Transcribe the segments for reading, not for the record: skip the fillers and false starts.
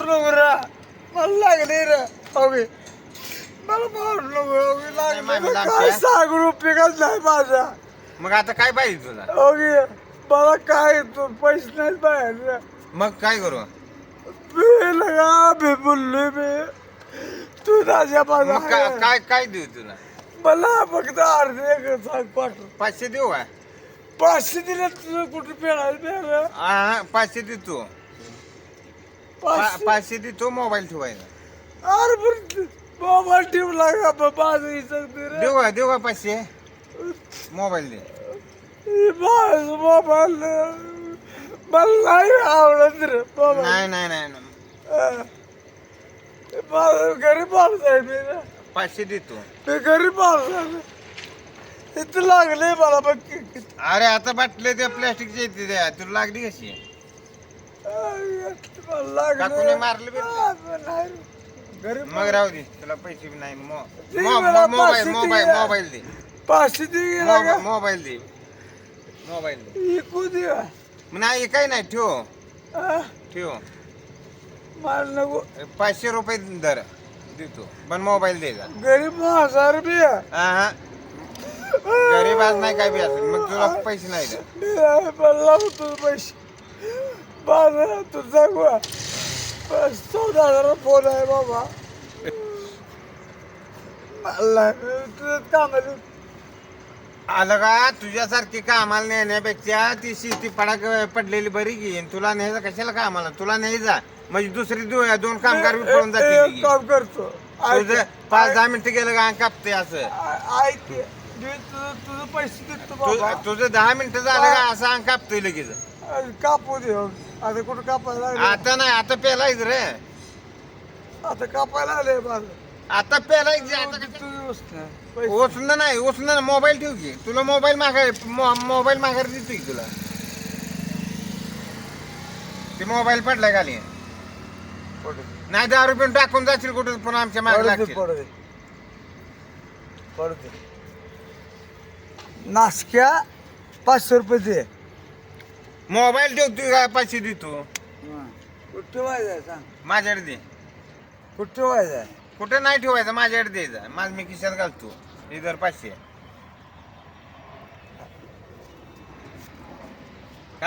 मारू नको रे मला लागले रे अगे मला मारू नको लागले काय सांगू उपयोगच नाही माझा मग आता काय पाहिजे तुला अगे मला काय पैसे नाही बाहेर मग काय करू मी लगा मी बोललोय मी तू राजा माझा मग काय काय देऊ तुला मला फक्त अर्धे सांग पाठव 500 देऊ का 500 दिले तुझं कुठे पेळायला हा 500 देतो 500 देतो मोबाईल ठेवायला अरे बरं मोबाईल ठेवला का माझं इज्जत देऊ का 500 मोबाईल दे माझं मोबाईल मला नाही आवडत रे मोबाईल नाही नाही नाही माझं गरीब माणूस आहे मी ना 500 देतो मी गरीब माणूस आहे इथं लागले मला बघ अरे आता बाटले त्या प्लॅस्टिकच्या येते त्या तुला लागली कशी काकूने मारलं बी गरीब मग राहू दे तुला पैसे बी नाही मोबाईल मोबाईल मोबाईल दे 500 दे मोबाईल दे मोबाईल दे इकू दे नाही काय नाही ठेव मला नको 500 रुपये दर देतो पण मोबाईल दे जा गरीब 1000 रुपये हा गरीब आज नाही काय बी असेल मग तुला पैसे नाही द्या मला तुझं पैसे बाजार तू जागवा 14,000 फोन आहे बाबा मला तुझं कामाला आलं का तुझ्यासारखी कामाला नेण्यापेक्षा ती शेती पडाक पडलेली बरी घेईन तुला न्यायचा कशाला कामाला तुला न्यायचा म्हणजे दुसरी दोन कामगार बी पळून जाते काम करतो तुझं 5-10 मिनिटं गेलं का कापते असं ऐक मी तुझं पैसे देतो बाबा तुझं 10 मिनिटं झालं का असं अंग कापतोय लगेच कापू दे आता कुठं कापायला लागले आता नाही आता पेलायच रे आता कापायला आले माझं आता पेलायच तुझी ओसणं नाही ओसणं मोबाईल ठेव की तुला मोबाईल मोबाईल माघार देतो की तुला ते मोबाईल पडलाय खाली नाही 10 रुपये टाकून जाशील कुठं पुन्हा आमच्या मागे लागतील नासक्या 500 रुपये दे मोबाईल ठेवतो का 500 देतो कुठं ठेवायचं सांग माझ्याकडे दे कुठं ठेवायचं कुठे नाही ठेवायचं माझ्याकडे द्यायचा माझ मी खिशात घालतो इधर 500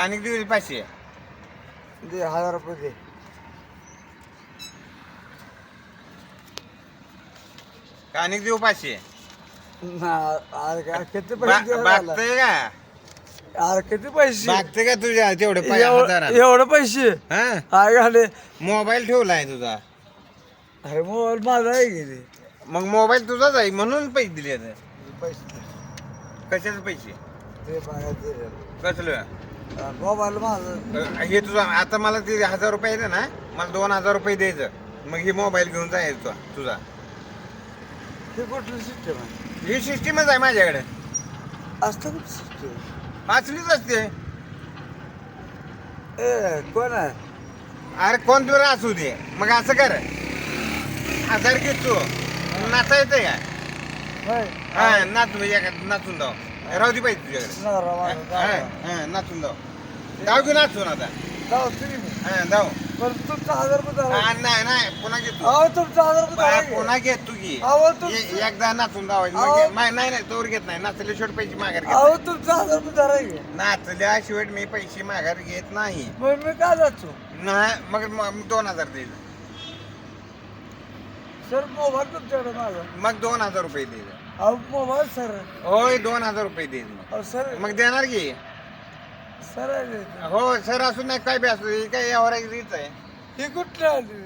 आणि देऊ 500 दे 1000 रुपये दे आणि देऊ 500 अरे काय किती पैसे बागतय का अरे किती पैसे बागतय का तुझ्या तेवढे एवढं पैसे हा काय घाले मोबाईल ठेवलाय तुझा अरे मोबाईल माझा आहे गेले मग मोबाईल तुझाच आहे म्हणून पैसे दिले आता. पैसे कशाचे पैसे ते बघायचे कसलं मोबाईल माझं हे तुझा आता मला ते 1000 रुपये येते ना मला 2000 रुपये द्यायचं मग हे मोबाईल घेऊन जायचं तुझा ते कुठली सिस्टम आहे ही सिस्टीमच आहे माझ्याकडे असतं कुठं सिस्टम असलीच असते ए कोण आहे अरे कोण तुला असू दे मग असं कर 1000 घेतो नाचा येते का होय हा नाचून जाऊ राहू दे पाहिजे तुझ्याकडे नवरा माझा हा नाचून जाऊ जाऊ की नाचून आता जाऊ तुम्ही हा जाऊ पण तुमचा 1000 रुपये धरा. नाही नाही पुन्हा घेतो अहो तुमचा 1000 रुपये धरा की. पुन्हा घेत तू की अहो तुम एकदा नाचून जावायचं अहो. मग नाही नाही तोवर घेत नाही नाचले शेवट पैसे माघार घेत अहो तुमचा 1000 रुपये धरा की. नाचल्या शेवट मी पैसे माघार घेत नाही मग मी का जातो नाही मग 2000 देईल सर मोबाईल तुमच्याकडे माझा मग 2000 रुपये देईल अहो मोबाईल सर होय 2000 रुपये देईल मग. अहो सर मग देणार की सर आहे हो सर असून नाही काय बी असू दे, काय यावर रीच आहे हे कुठलं आली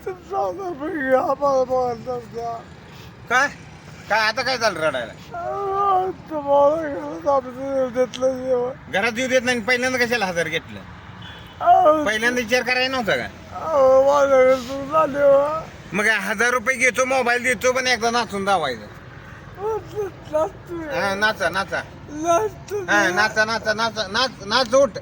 तुमचा 1000 रुपये घ्या मला मोबाईल द्या काय काय आता काय झालं रडायला तुम्हाला देतलं जेवण घरात येऊ देत नाही पहिल्यांदा कशाला 1000 घेतलं अहो, पहिल्यांदा विचार करायला नव्हता का अहो, माझ्याकडे तू झाले हो. मग 1000 रुपये घेतो मोबाईल देतो पण एकदा नाचून दावायचं नाचतोय. हा नाचा नाचा नाचतोय. हा नाचा नाचा नाचा नाच नाच उठ